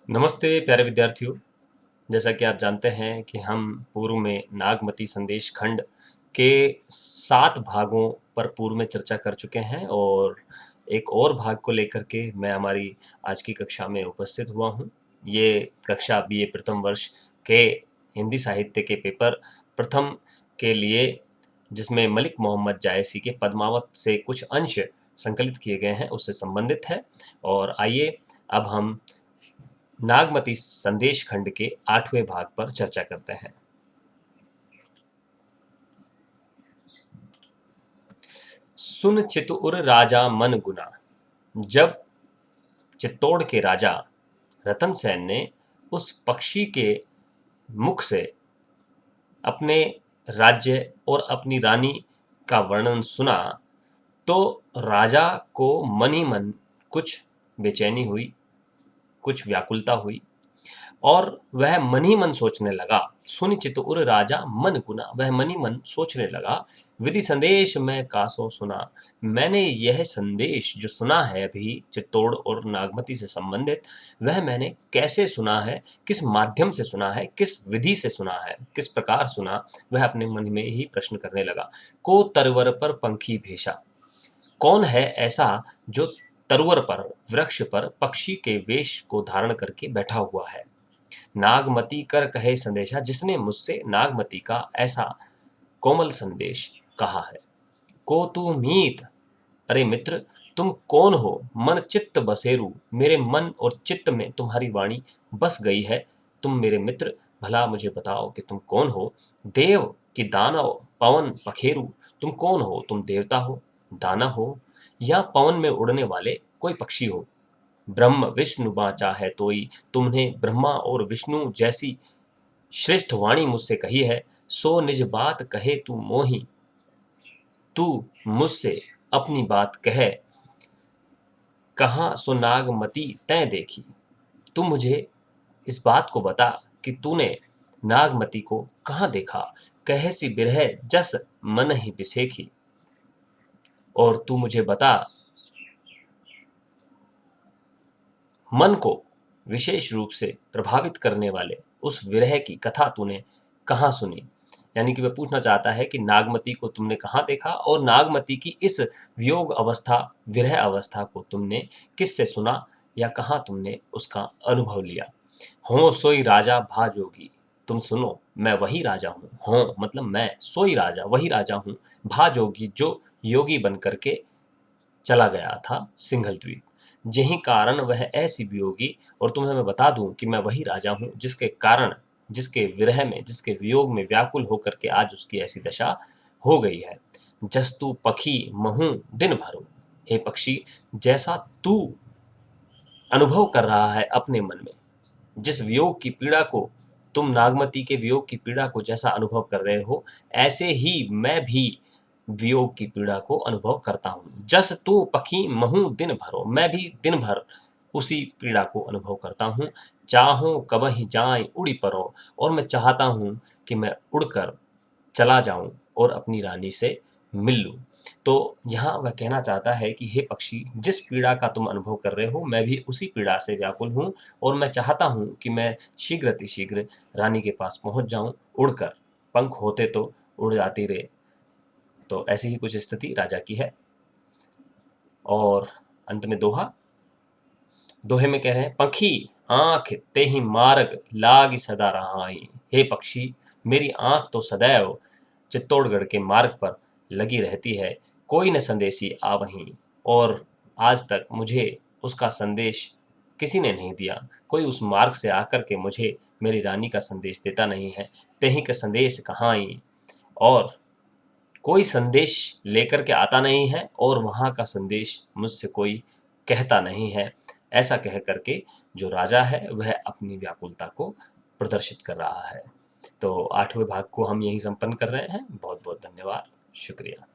नमस्ते प्यारे विद्यार्थियों। जैसा कि आप जानते हैं कि हम पूर्व में नागमती संदेश खंड के 7 भागों पर पूर्व में चर्चा कर चुके हैं और एक और भाग को लेकर के मैं हमारी आज की कक्षा में उपस्थित हुआ हूँ। ये कक्षा बीए प्रथम वर्ष के हिंदी साहित्य के पेपर प्रथम के लिए, जिसमें मलिक मोहम्मद जायसी के पद्मावत से कुछ अंश संकलित किए गए हैं, उससे संबंधित है। और आइए अब हम नागमती संदेश खंड के 8वें भाग पर चर्चा करते हैं। सुन चित्तौर राजा मन गुना। जब चित्तौड़ के राजा रतन सेन ने उस पक्षी के मुख से अपने राज्य और अपनी रानी का वर्णन सुना तो राजा को मन ही मन कुछ बेचैनी हुई, कुछ व्याकुलता हुई और वह मन ही मन सोचने लगा। सुनि चित्तौर राजा मन गुना, वह मन ही मन सोचने लगा। विधि संदेश मैं कासो सुना, मैंने यह संदेश जो सुना है अभी चित्तौड़ और नागमती से संबंधित, वह मैंने कैसे सुना है, किस माध्यम से सुना है, किस विधि से सुना है, किस प्रकार सुना, वह अपने मन में ही प्रश्न करने लगा। को तरवर पर पंखी भेषा, कौन है ऐसा जो तरवर पर, वृक्ष पर पक्षी के वेश को धारण करके बैठा हुआ है। नागमती कर कहे संदेशा, जिसने मुझसे नागमती का ऐसा कोमल संदेश कहा है। को तू मीत, अरे मित्र तुम कौन हो। मन चित्त बसेरू, मेरे मन और चित्त में तुम्हारी वाणी बस गई है। तुम मेरे मित्र, भला मुझे बताओ कि तुम कौन हो। देव कि दानव, पवन पखेरु, तुम कौन हो। तुम देवता हो, दानव हो, या पवन में उड़ने वाले कोई पक्षी हो। ब्रह्म विष्णु बाचा है तोई, तुमने ब्रह्मा और विष्णु जैसी श्रेष्ठ वाणी मुझसे कही है। सो निज बात कहे तू मोही, तू मुझसे अपनी बात कहे। कहाँ सो नागमती तैं देखी, तू मुझे इस बात को बता कि तूने नागमती को कहाँ देखा। कहे सी बिरह जस मन ही बिसेखी, और तू मुझे बता मन को विशेष रूप से प्रभावित करने वाले उस विरह की कथा तूने कहाँ सुनी। यानी कि वह पूछना चाहता है कि नागमती को तुमने कहाँ देखा और नागमती की इस वियोग अवस्था, विरह अवस्था को तुमने किससे सुना या कहाँ तुमने उसका अनुभव लिया। हो सोई राजा भा जोगी, तुम सुनो मैं वही राजा हूँ। हो मतलब मैं, सोई राजा वही राजा हूँ, भा जोगी जो योगी बन करके चला गया था सिंघल द्वीप। यही कारण वह ऐसी वियोगी, और तुम्हें मैं बता दूं कि मैं वही राजा हूं जिसके कारण, जिसके विरह में, जिसके वियोग में व्याकुल होकर के आज उसकी ऐसी दशा हो गई है। जस्तु पखी महू दिन भरो, हे पक्षी जैसा तू अनुभव कर रहा है अपने मन में, जिस वियोग की पीड़ा को, तुम नागमती के वियोग की पीड़ा को जैसा अनुभव कर रहे हो, ऐसे ही मैं भी वियोग की पीड़ा को अनुभव करता हूँ। जस तू पखी महू दिन भरो, मैं भी दिन भर उसी पीड़ा को अनुभव करता हूँ। चाहो कबहि जाए उड़ी परो, और मैं चाहता हूँ कि मैं उड़कर चला जाऊं और अपनी रानी से मिल लूं। तो यहाँ वह कहना चाहता है कि हे पक्षी, जिस पीड़ा का तुम अनुभव कर रहे हो, मैं भी उसी पीड़ा से व्याकुल हूँ और मैं चाहता हूँ कि मैं शीघ्र अतिशीघ्र रानी के पास पहुँच जाऊं उड़कर। पंख होते तो उड़ जाती रे। तो ऐसी ही कुछ स्थिति राजा की है। और अंत में दोहा, दोहे में कह रहे हैं, पंखी आंख ते ही मार्ग लाग सदा रहाई। हे पक्षी, मेरी आंख तो सदैव चित्तौड़गढ़ के मार्ग पर लगी रहती है। कोई न संदेशी आ वहीं, और आज तक मुझे उसका संदेश किसी ने नहीं दिया। कोई उस मार्ग से आकर के मुझे मेरी रानी का संदेश देता नहीं है। तेही का संदेश कहाँ आई, और कोई संदेश लेकर के आता नहीं है और वहाँ का संदेश मुझसे कोई कहता नहीं है। ऐसा कह करके जो राजा है वह अपनी व्याकुलता को प्रदर्शित कर रहा है। तो 8वें भाग को हम यहीं संपन्न कर रहे हैं। बहुत बहुत धन्यवाद, शुक्रिया।